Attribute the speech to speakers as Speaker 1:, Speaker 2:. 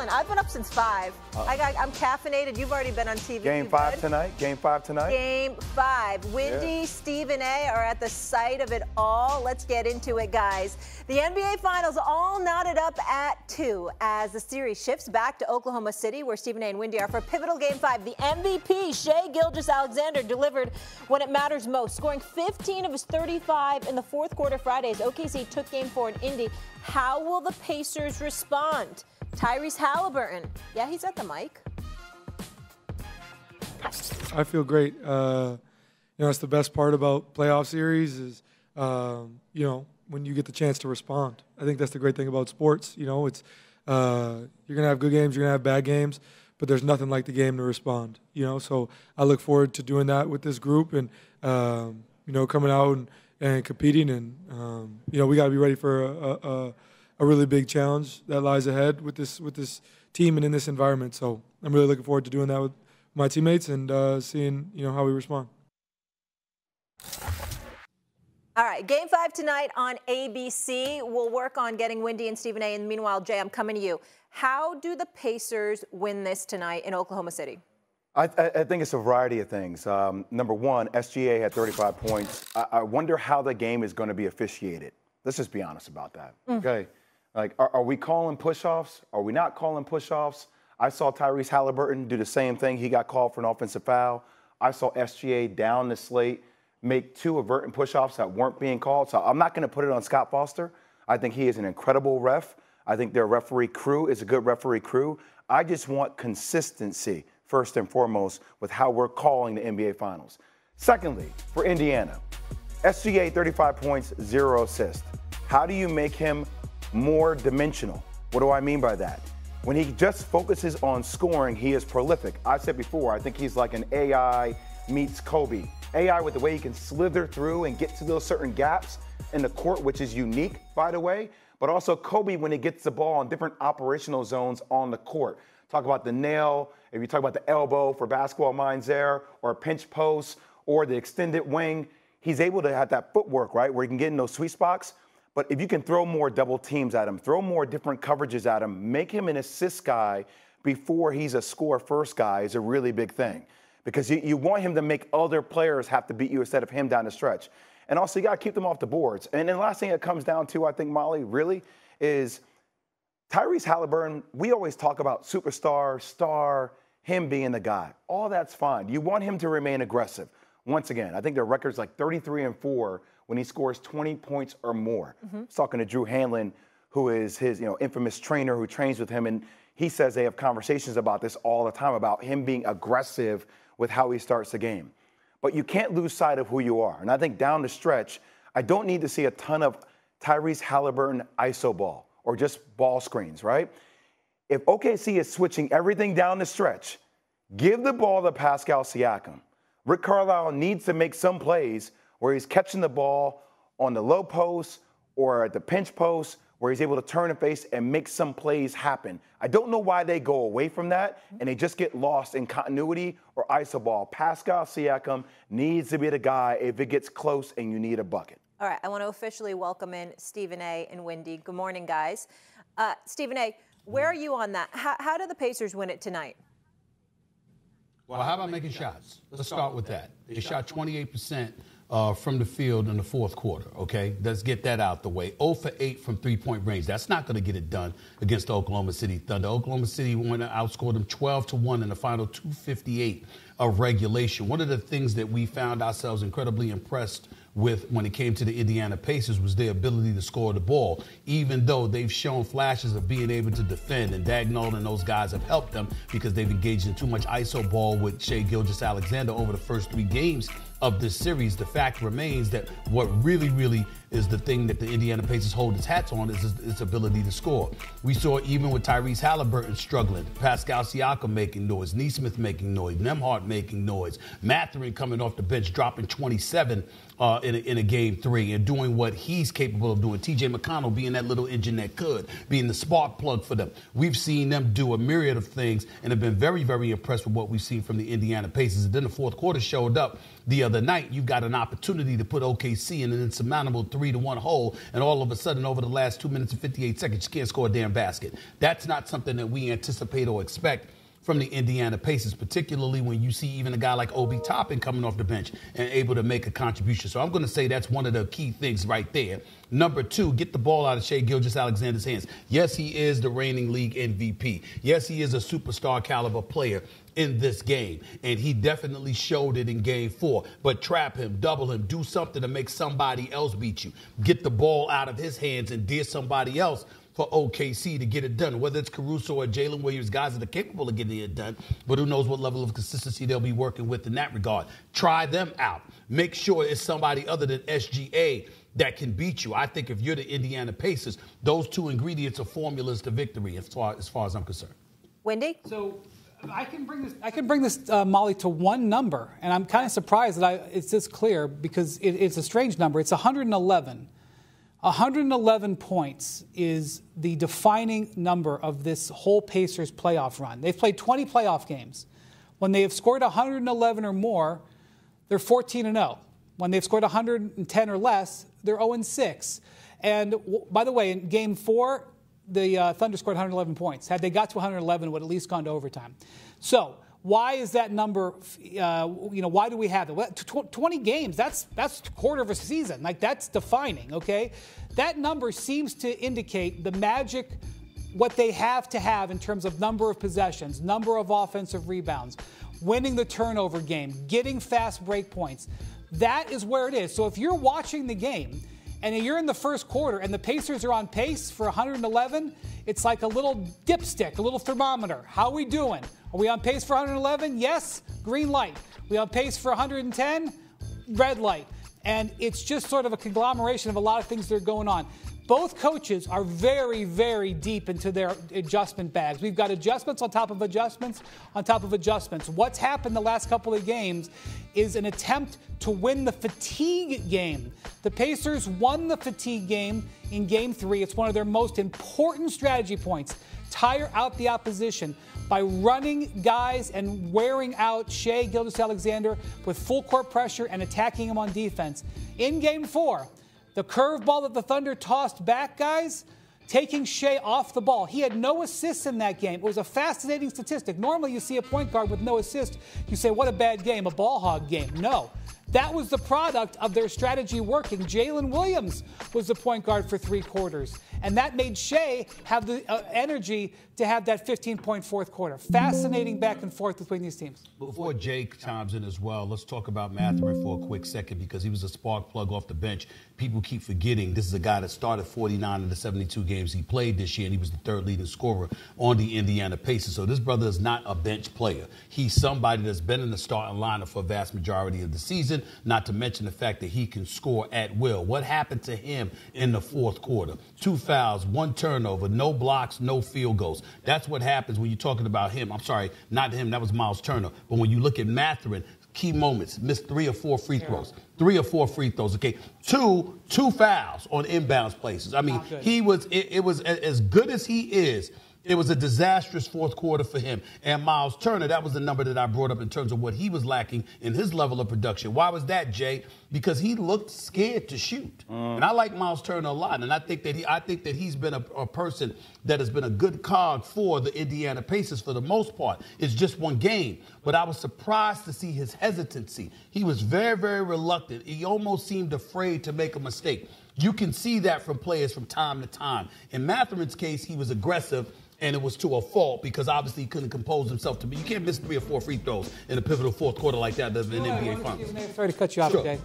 Speaker 1: chilling. I've been up since 5. I'm caffeinated. You've already been on TV.
Speaker 2: Game 5 tonight? Game 5 tonight?
Speaker 1: Game 5. Windy, Stephen A. are at the site of it all. Let's get into it, guys. The NBA Finals all knotted up at 2 as the series shifts back to Oklahoma City, where Stephen A. and Windy are for pivotal Game 5. The MVP, Shai Gilgeous-Alexander, delivered when it matters most, scoring 15 of his 35 in the fourth quarter Friday as OKC took Game 4 in Indy. How will the Pacers respond? Tyrese Haliburton. Yeah, he's at the mic.
Speaker 3: I feel great. It's the best part about playoff series is, when you get the chance to respond. I think that's the great thing about sports. It's you're gonna have good games, you're gonna have bad games, but there's nothing like the game to respond. So I look forward to doing that with this group and coming out and competing. And we got to be ready for a really big challenge that lies ahead with this team and in this environment. So I'm really looking forward to doing that with my teammates and seeing how we respond.
Speaker 1: All right, Game 5 tonight on ABC. We'll work on getting Windy and Stephen A. And meanwhile, Jay, I'm coming to you. How do the Pacers win this tonight in Oklahoma City?
Speaker 2: I think it's a variety of things. Number one, SGA had 35 points. I wonder how the game is going to be officiated. Let's just be honest about that, okay? Like, are we calling push-offs? Are we not calling push-offs? I saw Tyrese Haliburton do the same thing. He got called for an offensive foul. I saw SGA down the slate make 2 averting push-offs that weren't being called. So I'm not going to put it on Scott Foster. I think he is an incredible ref. I think their referee crew is a good referee crew. I just want consistency, first and foremost, with how we're calling the NBA Finals. Secondly, for Indiana, SGA 35 points, 0 assists. How do you make him more dimensional? What do I mean by that? When he just focuses on scoring, he is prolific. I said before, I think he's like an AI meets Kobe. AI with the way he can slither through and get to those certain gaps in the court, which is unique, by the way, but also Kobe when he gets the ball in different operational zones on the court. Talk about the nail, if you talk about the elbow for basketball minds there, or a pinch post, or the extended wing, he's able to have that footwork, right, where he can get in those sweet spots. But if you can throw more double teams at him, throw more different coverages at him, make him an assist guy before he's a score-first guy is a really big thing. Because you want him to make other players have to beat you instead of him down the stretch. And also, you got to keep them off the boards. And then the last thing it comes down to, I think, Molly, really, is Tyrese Haliburton. We always talk about superstar, star, him being the guy. All that's fine. You want him to remain aggressive. Once again, I think their record's like 33-4 when he scores 20 points or more. I was talking to Drew Hanlon, who is his infamous trainer who trains with him, and he says they have conversations about this all the time, about him being aggressive with how he starts the game. But you can't lose sight of who you are. And I think down the stretch, I don't need to see a ton of Tyrese Haliburton iso ball or just ball screens, right? If OKC is switching everything down the stretch, give the ball to Pascal Siakam. Rick Carlisle needs to make some plays where he's catching the ball on the low post or at the pinch post where he's able to turn and face and make some plays happen. I don't know why they go away from that and they just get lost in continuity or iso ball. Pascal Siakam needs to be the guy if it gets close and you need a bucket.
Speaker 1: All right, I want to officially welcome in Stephen A. and Windy. Good morning, guys. Stephen A., where are you on that? How do the Pacers win it tonight?
Speaker 4: Well, how about making shots? Let's start with that. They shot 28% from the field in the fourth quarter, okay? Let's get that out the way. 0 for 8 from three-point range. That's not going to get it done against the Oklahoma City Thunder. Oklahoma City went and outscored them 12-1 in the final 2:58 of regulation. One of the things that we found ourselves incredibly impressed with when it came to the Indiana Pacers was their ability to score the ball, even though they've shown flashes of being able to defend, and Dagnall and those guys have helped them because they've engaged in too much iso ball with Shai Gilgeous-Alexander over the first 3 games of this series. The fact remains that what really is the thing that the Indiana Pacers hold its hats on is its ability to score. We saw even with Tyrese Haliburton struggling, Pascal Siakam making noise, Nesmith making noise, Nembhard making noise, Mathurin coming off the bench dropping 27 in a game 3 and doing what he's capable of doing. TJ McConnell being that little engine that could, being the spark plug for them. We've seen them do a myriad of things and have been very impressed with what we've seen from the Indiana Pacers. And then the fourth quarter showed up the other night. You've got an opportunity to put OKC in an insurmountable 3 3-1 hole, and all of a sudden, over the last 2 minutes and 58 seconds, you can't score a damn basket. That's not something that we anticipate or expect from the Indiana Pacers, particularly when you see even a guy like Obi Toppin coming off the bench and able to make a contribution. So I'm going to say that's one of the key things right there. Number 2, get the ball out of Shai Gilgeous-Alexander's hands. Yes, he is the reigning league MVP. Yes, he is a superstar caliber player in this game, and he definitely showed it in Game 4. But trap him, double him, do something to make somebody else beat you. Get the ball out of his hands and dare somebody else for OKC to get it done, whether it's Caruso or Jalen Williams, guys that are capable of getting it done, but who knows what level of consistency they'll be working with in that regard. Try them out. Make sure it's somebody other than SGA that can beat you. I think if you're the Indiana Pacers, those 2 ingredients are formulas to victory as far as I'm concerned.
Speaker 1: Wendy?
Speaker 5: So I can bring this, Molly, to one number, and I'm kind of surprised that it's this clear because it's a strange number. It's 111. 111 points is the defining number of this whole Pacers playoff run. They've played 20 playoff games. When they have scored 111 or more, they're 14-0. When they've scored 110 or less, they're 0-6. And by the way, in Game 4, the Thunder scored 111 points. Had they got to 111, it would at least gone to overtime. So why is that number, why do we have it? Well, 20 games, that's a quarter of a season. Like, that's defining, okay? That number seems to indicate the magic, what they have to have in terms of number of possessions, number of offensive rebounds, winning the turnover game, getting fast break points. That is where it is. So if you're watching the game and you're in the first quarter and the Pacers are on pace for 111, it's like a little dipstick, a little thermometer. How are we doing? Are we on pace for 111? Yes, green light. We on pace for 110? Red light. And it's just sort of a conglomeration of a lot of things that are going on. Both coaches are very, very deep into their adjustment bags. We've got adjustments on top of adjustments on top of adjustments. What's happened the last couple of games is an attempt to win the fatigue game. The Pacers won the fatigue game in Game 3. It's one of their most important strategy points. Tire out the opposition by running guys and wearing out Shai Gilgeous-Alexander with full court pressure and attacking him on defense. In Game 4, the curveball that the Thunder tossed back, guys, taking Shai off the ball. He had no assists in that game. It was a fascinating statistic. Normally you see a point guard with no assist. You say, what a bad game, a ball hog game. No. That was the product of their strategy working. Jalen Williams was the point guard for 3 quarters. And that made Shai have the energy to have that 15-point fourth quarter. Fascinating back and forth between these teams.
Speaker 4: Before Jake chimes in as well, let's talk about Mathurin for a quick second because he was a spark plug off the bench. People keep forgetting this is a guy that started 49 of the 72 games he played this year, and he was the 3rd leading scorer on the Indiana Pacers. So this brother is not a bench player. He's somebody that's been in the starting lineup for a vast majority of the season, not to mention the fact that he can score at will. What happened to him in the fourth quarter? 2 fouls, 1 turnover, no blocks, no field goals. That's what happens when you're talking about him. I'm sorry, not him. That was Miles Turner. But when you look at Mathurin, key moments, missed 3 or 4 free throws. 3 or 4 free throws, okay. Two fouls on inbounds places. I mean, it was as good as he is. It was a disastrous fourth quarter for him. And Miles Turner, that was the number that I brought up in terms of what he was lacking in his level of production. Why was that, Jay? Because he looked scared to shoot. And I like Miles Turner a lot. And I think that he's been a person that has been a good cog for the Indiana Pacers for the most part. It's just one game. But I was surprised to see his hesitancy. He was very, very reluctant. He almost seemed afraid to make a mistake. You can see that from players from time to time. In Mathurin's case, he was aggressive. And it was to a fault because obviously he couldn't compose himself to be. You can't miss 3 or 4 free throws in a pivotal fourth quarter like that in an NBA Finals.
Speaker 5: Sorry to cut you off, Jay.